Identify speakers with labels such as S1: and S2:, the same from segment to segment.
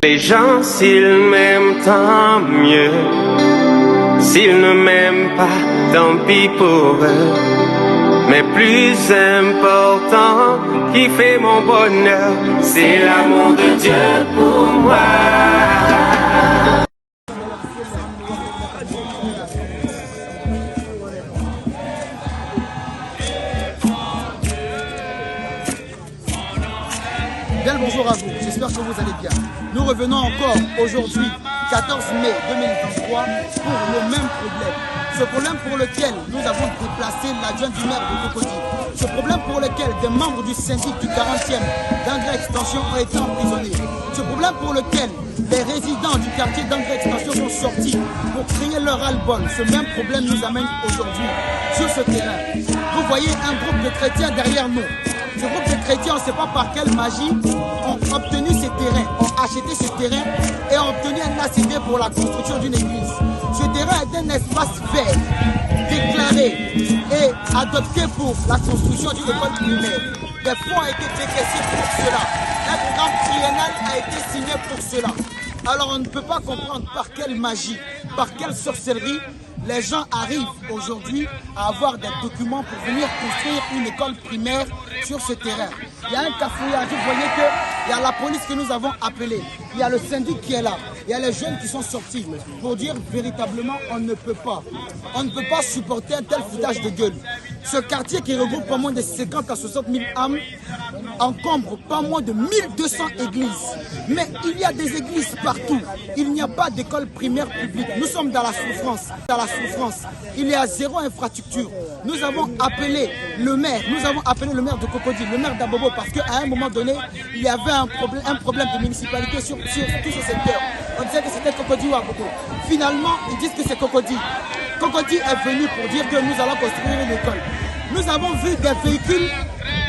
S1: Les gens, s'ils m'aiment, tant mieux. S'ils ne m'aiment pas, tant pis pour eux. Mais plus important, qui fait mon bonheur, c'est l'amour de Dieu pour moi.
S2: Bien le bonjour à vous, j'espère que vous allez bien. Nous revenons encore aujourd'hui, 14 mai 2023, pour le même problème. Ce problème pour lequel nous avons déplacé l'adjoint du maire de Cocody. Ce problème pour lequel des membres du syndic du 40e d'Angrès Extension ont été emprisonnés. Ce problème pour lequel les résidents du quartier d'Angrès Extension sont sortis pour crier leur ras-le-bol. Ce même problème nous amène aujourd'hui sur ce terrain. Vous voyez un groupe de chrétiens derrière nous. Ce groupe de chrétiens, on ne sait pas par quelle magie, ont obtenu ces terrains, ont acheté ces terrains et ont obtenu un ACD pour la construction d'une église. Ce terrain est un espace vert, déclaré et adopté pour la construction d'une école primaire. Des fonds ont été décaissés pour cela. Un programme triennal a été signé pour cela. Alors on ne peut pas comprendre par quelle magie, par quelle sorcellerie, les gens arrivent aujourd'hui à avoir des documents pour venir construire une école primaire sur ce terrain. Il y a un cafouillage, vous voyez qu'il y a la police que nous avons appelée, il y a le syndic qui est là, il y a les jeunes qui sont sortis pour dire véritablement on ne peut pas supporter un tel foutage de gueule. Ce quartier qui regroupe pas moins de 50 à 60 000 âmes encombre pas moins de 1200 églises. Mais il y a des églises partout. Il n'y a pas d'école primaire publique. Nous sommes dans la souffrance. Il y a zéro infrastructure. Nous avons appelé le maire de Cocody, le maire d'Abobo, parce qu'à un moment donné, il y avait un problème de municipalité sur tout ce secteur. On disait que c'était Cocody ou Abobo. Finalement, ils disent que c'est Cocody. Cocody est venu pour dire que nous allons construire une école. Nous avons vu des véhicules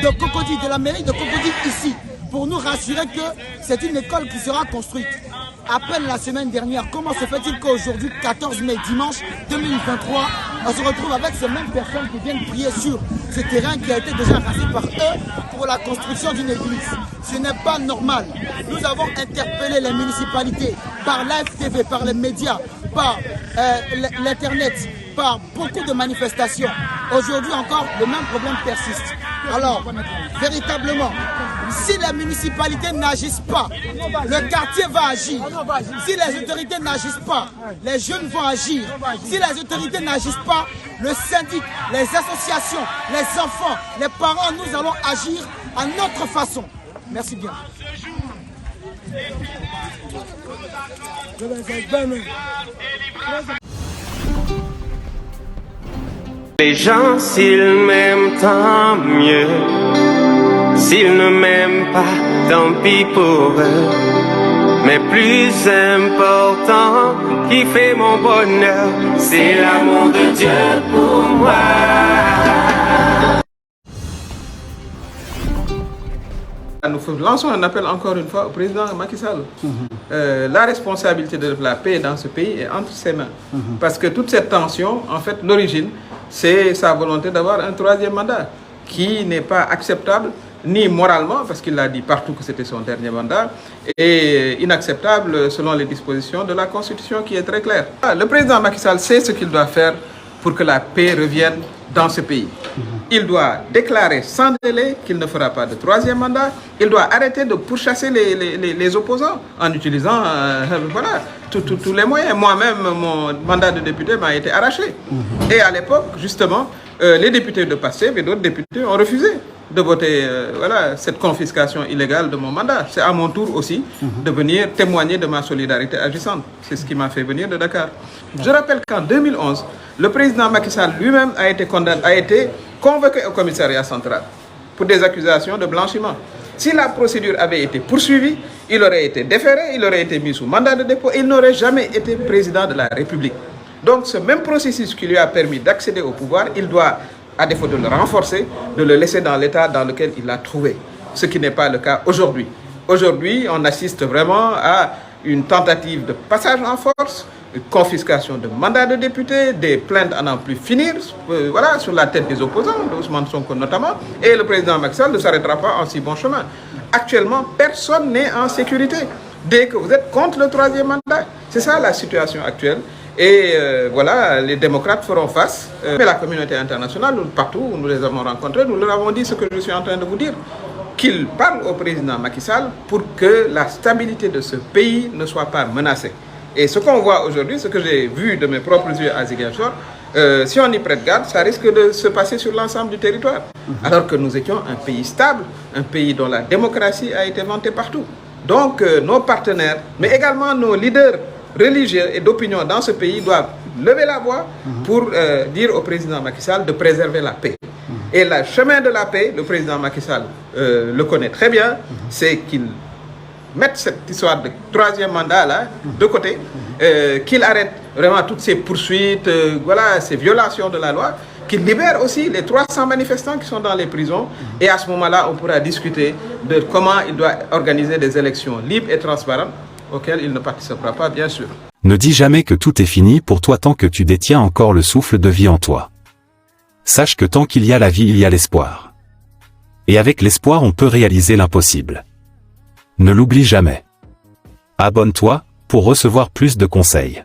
S2: de Cocody, de la mairie de Cocody ici, pour nous rassurer que c'est une école qui sera construite. À peine la semaine dernière, comment se fait-il qu'aujourd'hui, 14 mai, dimanche 2023, on se retrouve avec ces mêmes personnes qui viennent prier sur ce terrain qui a été déjà rasé par eux pour la construction d'une église? Ce n'est pas normal. Nous avons interpellé les municipalités par l'AFTV, par les médias, par l'internet, par beaucoup de manifestations. Aujourd'hui encore, le même problème persiste. Alors, véritablement, si les municipalités n'agissent pas, le quartier va agir. Si les autorités n'agissent pas, les jeunes vont agir. Si les autorités n'agissent pas, le syndic, les associations, les enfants, les parents, nous allons agir à notre façon. Merci bien.
S1: Les gens, s'ils m'aiment, tant mieux. S'ils ne m'aiment pas, tant pis pour eux. Mais plus important, qui fait mon bonheur, c'est l'amour de Dieu pour moi.
S3: Nous lançons un appel encore une fois au président Macky Sall. La responsabilité de la paix dans ce pays est entre ses mains. Parce que toute cette tension, en fait, l'origine, c'est sa volonté d'avoir un troisième mandat qui n'est pas acceptable, ni moralement, parce qu'il a dit partout que c'était son dernier mandat, et inacceptable selon les dispositions de la Constitution qui est très claire. Le président Macky Sall sait ce qu'il doit faire pour que la paix revienne dans ce pays. Il doit déclarer sans délai qu'il ne fera pas de troisième mandat. Il doit arrêter de pourchasser les opposants en utilisant voilà, tous les moyens. Moi-même, mon mandat de député m'a été arraché. Et à l'époque, justement, les députés de Pastef et d'autres députés ont refusé de voter voilà, cette confiscation illégale de mon mandat. C'est à mon tour aussi de venir témoigner de ma solidarité agissante. C'est ce qui m'a fait venir de Dakar. Je rappelle qu'en 2011, le président Macky Sall lui-même a été convoqué au commissariat central pour des accusations de blanchiment. Si la procédure avait été poursuivie, il aurait été déféré, il aurait été mis sous mandat de dépôt et il n'aurait jamais été président de la République. Donc ce même processus qui lui a permis d'accéder au pouvoir, il doit, à défaut de le renforcer, de le laisser dans l'état dans lequel il l'a trouvé. Ce qui n'est pas le cas aujourd'hui. Aujourd'hui, on assiste vraiment à une tentative de passage en force, une confiscation de mandats de députés, des plaintes à n'en plus finir, voilà, sur la tête des opposants, d'Ousmane Sonko notamment, et le président Macky Sall ne s'arrêtera pas en si bon chemin. Actuellement, personne n'est en sécurité. dès que vous êtes contre le troisième mandat. C'est ça la situation actuelle. Et voilà, les démocrates feront face. Mais la communauté internationale, partout où nous les avons rencontrés, nous leur avons dit ce que je suis en train de vous dire. Qu'ils parlent au président Macky Sall pour que la stabilité de ce pays ne soit pas menacée. Et ce qu'on voit aujourd'hui, ce que j'ai vu de mes propres yeux à Ziguinchor, si on y prête garde, ça risque de se passer sur l'ensemble du territoire. Alors que nous étions un pays stable, un pays dont la démocratie a été vantée partout. Donc nos partenaires, mais également nos leaders religieux et d'opinion dans ce pays doivent lever la voix pour dire au président Macky Sall de préserver la paix. Et le chemin de la paix, le président Macky Sall le connaît très bien, c'est qu'il mette cette histoire de troisième mandat là de côté, qu'il arrête vraiment toutes ces poursuites, voilà, ces violations de la loi, qu'il libère aussi les 300 manifestants qui sont dans les prisons. Et à ce moment-là, on pourra discuter de comment il doit organiser des élections libres et transparentes auxquelles il ne participera pas, bien sûr.
S4: Ne dis jamais que tout est fini pour toi tant que tu détiens encore le souffle de vie en toi. Sache que tant qu'il y a la vie, il y a l'espoir. Et avec l'espoir, on peut réaliser l'impossible. Ne l'oublie jamais. Abonne-toi pour recevoir plus de conseils.